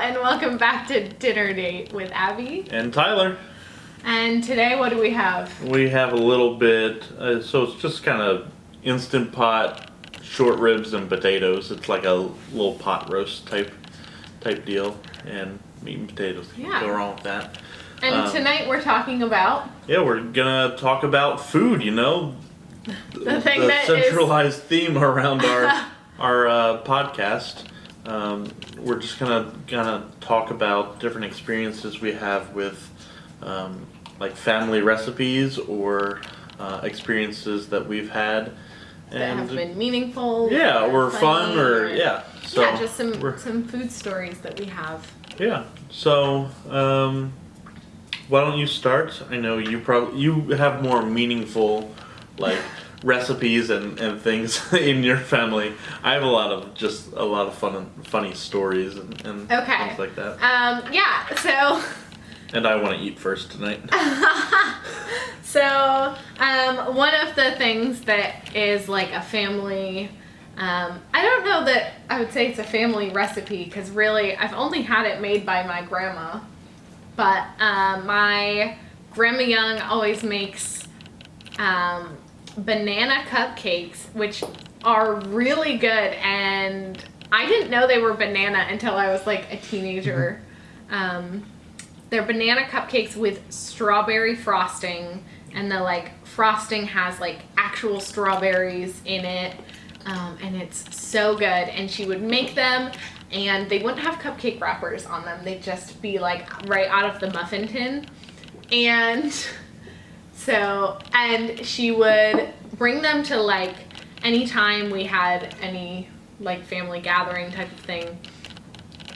and welcome back to Dinner Date with Abby. And Tyler. And today, what do we have? We have a little bit, so it's just kind of Instant Pot, short ribs and potatoes. It's like a little pot roast type deal. And meat and potatoes. Yeah. Go wrong with that. And tonight we're talking about... Yeah, we're going to talk about food, you know. The thing the that centralized theme around our podcast. We're just gonna talk about different experiences we have with like family recipes or experiences that we've had that have been meaningful. Yeah, or fun or yeah. So yeah, just some food stories that we have. Yeah. So why don't you start? I know you have more meaningful like recipes and things in your family. I have a lot of funny stories and things like that. Yeah, so and I want to eat first tonight. So one of the things that is like a family I don't know that I would say it's a family recipe because really I've only had it made by my grandma, but my Grandma Young always makes banana cupcakes, which are really good, and I didn't know they were banana until I was like a teenager. They're banana cupcakes with strawberry frosting, and the like frosting has like actual strawberries in it, and it's so good. And she would make them, and they wouldn't have cupcake wrappers on them. They'd just be like right out of the muffin tin, and and she would bring them to like anytime we had any like family gathering type of thing.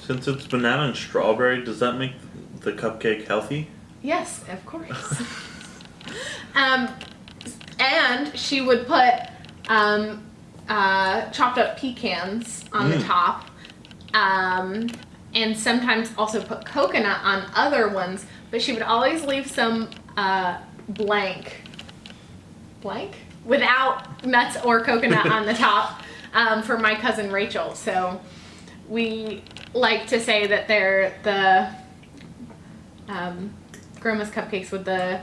Since it's banana and strawberry, does that make the cupcake healthy? Yes, of course. And she would put chopped up pecans on the top, and sometimes also put coconut on other ones, but she would always leave some blank without nuts or coconut on the top for my cousin Rachel. So we like to say that they're the grandma's cupcakes with the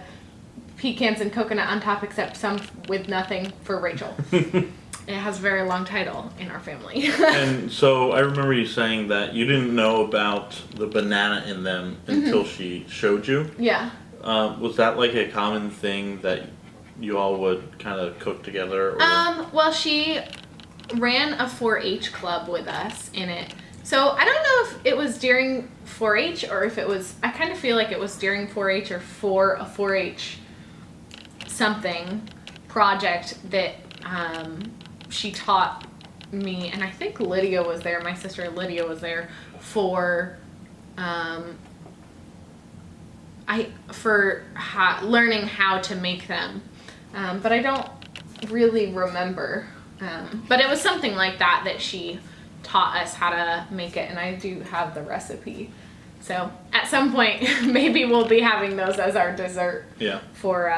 pecans and coconut on top, except some with nothing for Rachel. It has a very long title in our family. And so I remember you saying that you didn't know about the banana in them until she showed you. Yeah. Was that like a common thing that you all would kind of cook together? Or? Well, she ran a 4-H club with us in it. So I don't know if it was during 4-H or if it was, I kind of feel like it was during 4-H or for a 4-H something project that she taught me, and I think Lydia was there, my sister Lydia was there for learning how to make them, but I don't really remember, but it was something like that she taught us how to make it, and I do have the recipe, so at some point maybe we'll be having those as our dessert. Yeah. For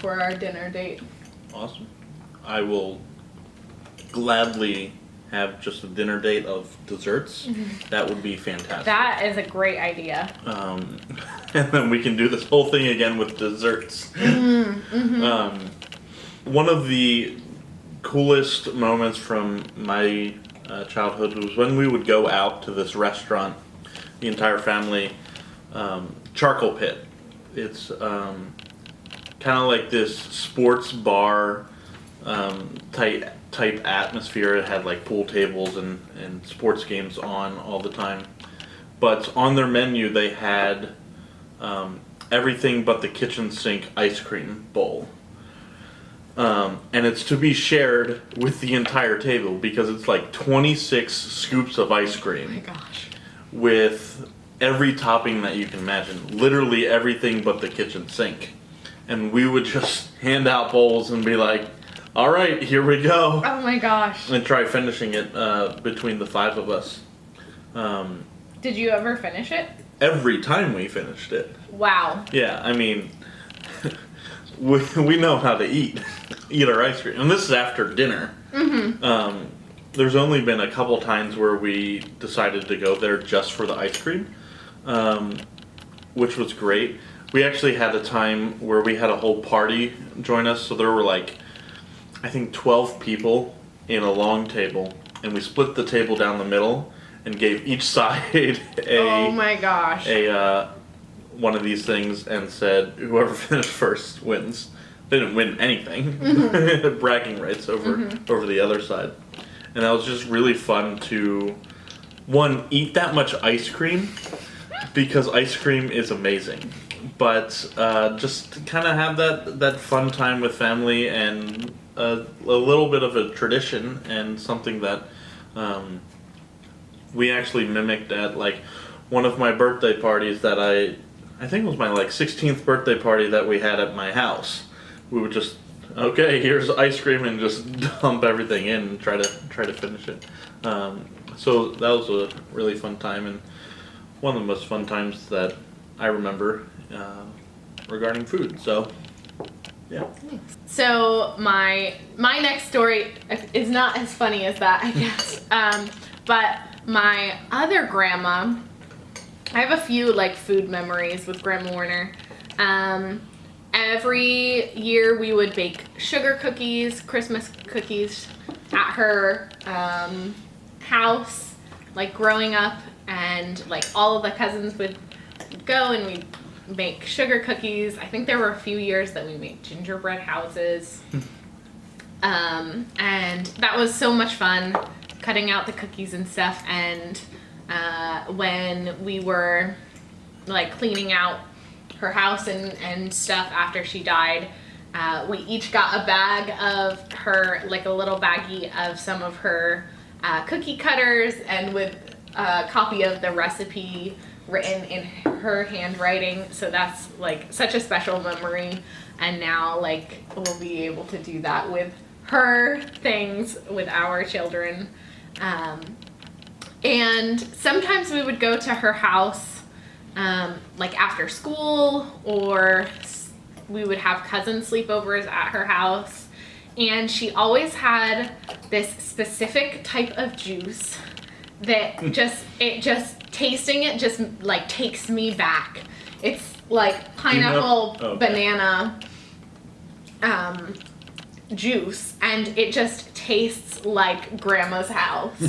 our dinner date. Awesome. I will gladly have just a dinner date of desserts. That would be fantastic. That is a great idea. And then we can do this whole thing again with desserts. One of the coolest moments from my childhood was when we would go out to this restaurant, the entire family, Charcoal Pit. It's kind of like this sports bar type atmosphere. It had like pool tables and sports games on all the time. But on their menu they had everything but the kitchen sink ice cream bowl. And it's to be shared with the entire table because it's like 26 scoops of ice cream. Oh my gosh. With every topping that you can imagine. Literally everything but the kitchen sink. And we would just hand out bowls and be like, all right, here we go. Oh my gosh. And try finishing it between the 5 of us. Did you ever finish it? Every time we finished it. Wow. Yeah, I mean, we know how to eat our ice cream. And this is after dinner. there's only been a couple times where we decided to go there just for the ice cream, which was great. We actually had a time where we had a whole party join us, so there were like, I think 12 people in a long table, and we split the table down the middle and gave each side Oh my gosh. one of these things and said whoever finished first wins. They didn't win anything. Bragging rights over the other side. And that was just really fun to, one, eat that much ice cream, because ice cream is amazing. But just kind of have that fun time with family, and a little bit of a tradition, and something that we actually mimicked at like one of my birthday parties that I think it was my like 16th birthday party that we had at my house. We would just, okay, here's ice cream, and just dump everything in and try to finish it. So that was a really fun time, and one of the most fun times that I remember regarding food. So yeah. So my next story is not as funny as that, I guess. But my other grandma, I have a few like food memories with Grandma Warner. Every year we would bake sugar cookies, Christmas cookies at her house, like growing up, and like all of the cousins would go and we'd make sugar cookies. I think there were a few years that we made gingerbread houses. And that was so much fun, cutting out the cookies and stuff. And when we were like cleaning out her house and stuff after she died, we each got a bag of her, like a little baggie of some of her cookie cutters, and with a copy of the recipe written in her handwriting. So that's like such a special memory, and now like we'll be able to do that with her things with our children. And sometimes we would go to her house like after school, or we would have cousin sleepovers at her house, and she always had this specific type of juice that just tasting it just like takes me back. It's like pineapple banana juice, and it just tastes like Grandma's house.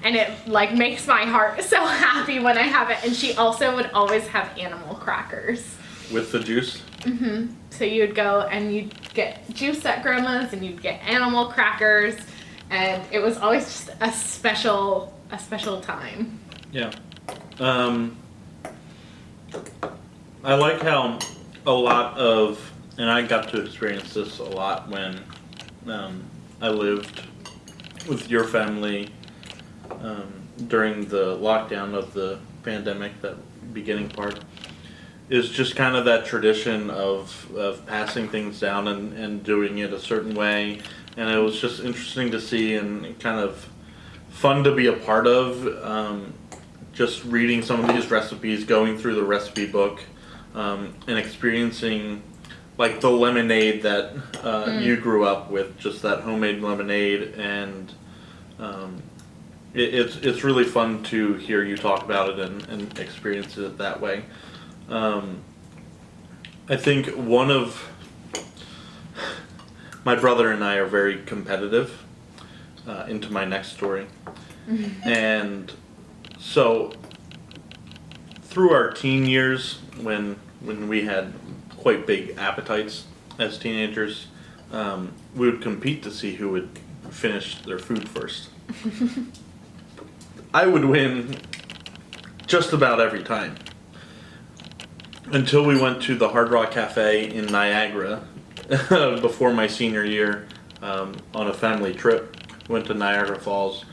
And it like makes my heart so happy when I have it. And she also would always have animal crackers with the juice. So you'd go and you'd get juice at Grandma's, and you'd get animal crackers, and it was always just a special time. Yeah. I like how a lot of, and I got to experience this a lot when I lived with your family during the lockdown of the pandemic, that beginning part, is just kind of that tradition of passing things down and doing it a certain way. And it was just interesting to see, and kind of fun to be a part of, just reading some of these recipes, going through the recipe book, and experiencing like the lemonade that you grew up with, just that homemade lemonade. And it's really fun to hear you talk about it and experience it that way. I think one of my brother and I are very competitive, into my next story. And so through our teen years, when we had quite big appetites as teenagers, we would compete to see who would finish their food first. I would win just about every time, until we went to the Hard Rock Cafe in Niagara before my senior year, on a family trip. We went to Niagara Falls.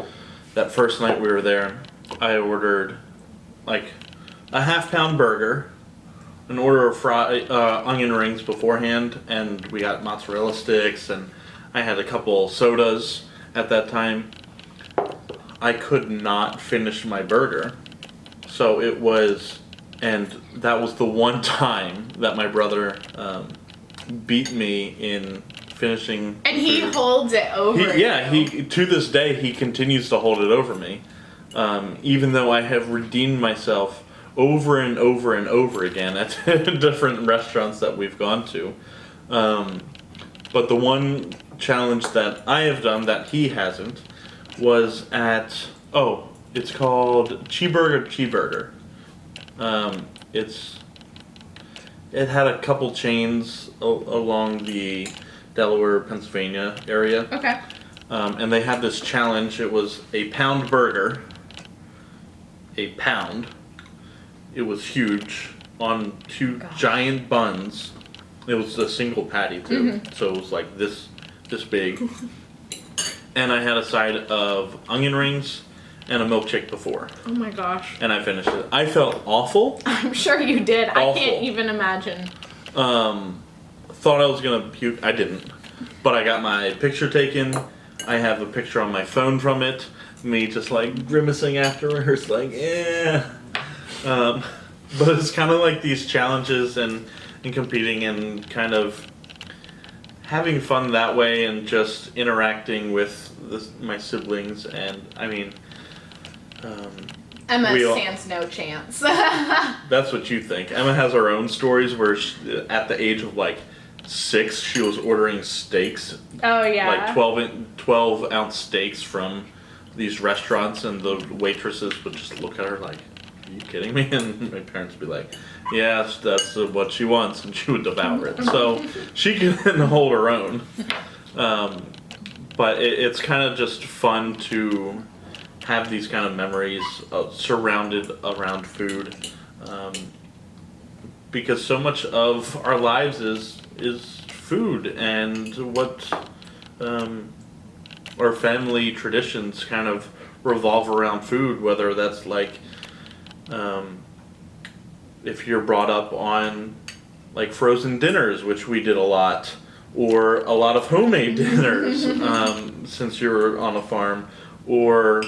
That first night we were there, I ordered like a half-pound burger, an order of onion rings beforehand, and we got mozzarella sticks, and I had a couple sodas at that time. I could not finish my burger. So it was, and that was the one time that my brother beat me in finishing. And he holds it over. He to this day he continues to hold it over me, even though I have redeemed myself over and over and over again at different restaurants that we've gone to. But the one challenge that I have done that he hasn't was at it's called Cheeseburger. It had a couple chains along the Delaware, Pennsylvania area. Okay. And they had this challenge. It was a pound burger. A pound. It was huge on two giant buns. It was a single patty too, so it was like this big. And I had a side of onion rings and a milkshake before. Oh my gosh. And I finished it. I felt awful. I'm sure you did. Awful. I can't even imagine. Thought I was gonna puke. I didn't. But I got my picture taken. I have a picture on my phone from it. Me just like grimacing afterwards, like, but it's kind of like these challenges and competing and kind of having fun that way and just interacting with my siblings. And I mean, Emma stands no chance. That's what you think. Emma has her own stories where at the age of like 6, she was ordering steaks. Oh yeah. Like 12-ounce steaks from these restaurants, and the waitresses would just look at her like, "Are you kidding me?" And my parents would be like, "Yes, that's what she wants," and she would devour it. So she can hold her own. But it's kind of just fun to have these kind of memories surrounded around food, because so much of our lives is food, and what our family traditions kind of revolve around food, whether that's like if you're brought up on like frozen dinners, which we did a lot, or a lot of homemade dinners since you're on a farm, or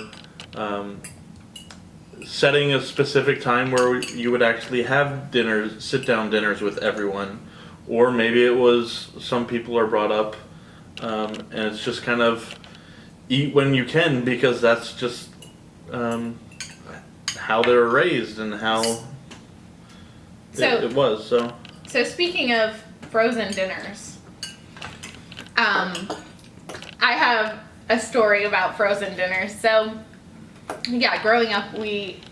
setting a specific time where you would actually have dinners, sit-down dinners with everyone. Or maybe it was some people are brought up and it's just kind of eat when you can, because that's just how they were raised and how it was. So speaking of frozen dinners, I have a story about frozen dinners. So yeah, growing up,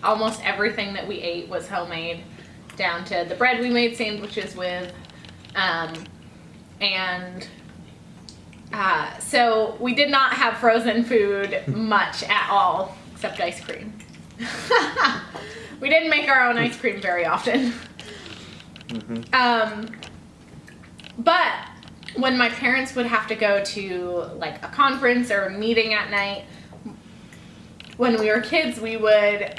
almost everything that we ate was homemade, down to the bread we made sandwiches with. So we did not have frozen food much at all, except ice cream. We didn't make our own ice cream very often. But when my parents would have to go to like a conference or a meeting at night, when we were kids, we would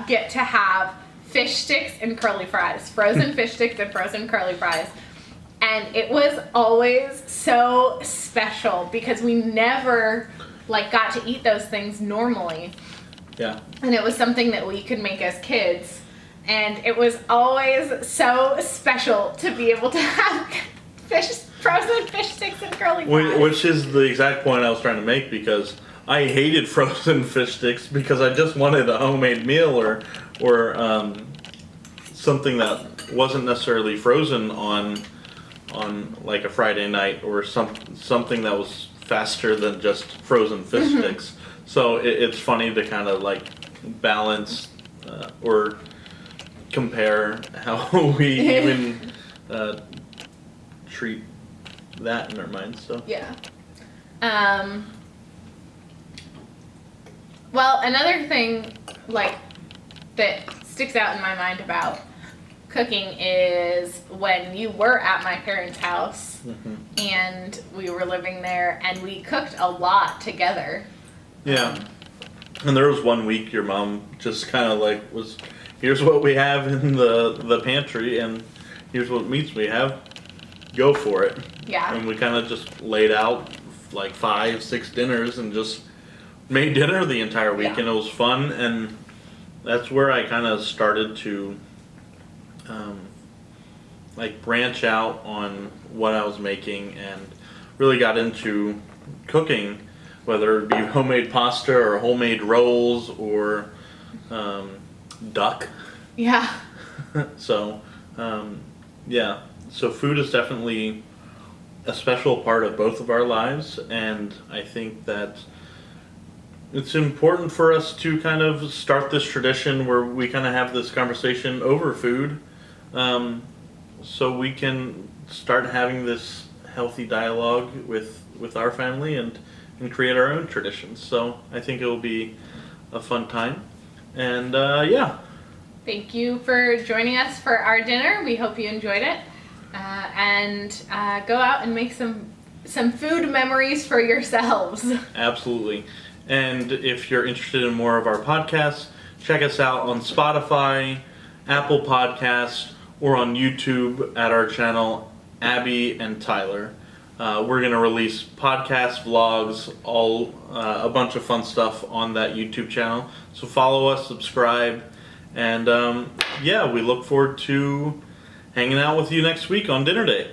get to have fish sticks and curly fries, frozen fish sticks and frozen curly fries. And it was always so special because we never like got to eat those things normally. Yeah. And it was something that we could make as kids. And it was always so special to be able to have frozen fish sticks and curly fries. Which is the exact point I was trying to make, because I hated frozen fish sticks because I just wanted a homemade meal or something that wasn't necessarily frozen on like a Friday night, or something that was faster than just frozen fish sticks. So it's funny to kind of like balance or compare how we even treat that in our minds. So yeah. Well, another thing like that sticks out in my mind about cooking is when you were at my parents' house and we were living there and we cooked a lot together. Yeah. And there was one week your mom just kind of like was, here's what we have in the pantry and here's what meats we have, go for it. Yeah. And we kind of just laid out like 5-6 dinners and just made dinner the entire week. Yeah. And it was fun, and that's where I kind of started to like branch out on what I was making and really got into cooking, whether it be homemade pasta or homemade rolls or duck. Yeah. So, yeah. So food is definitely a special part of both of our lives, and I think that it's important for us to kind of start this tradition where we kind of have this conversation over food, so we can start having this healthy dialogue with our family and create our own traditions. So I think it will be a fun time, and yeah. Thank you for joining us for our dinner. We hope you enjoyed it. And go out and make some food memories for yourselves. Absolutely. And if you're interested in more of our podcasts, check us out on Spotify, Apple Podcasts, or on YouTube at our channel, Abby and Tyler. We're going to release podcasts, vlogs, a bunch of fun stuff on that YouTube channel. So follow us, subscribe, and yeah, we look forward to hanging out with you next week on dinner date.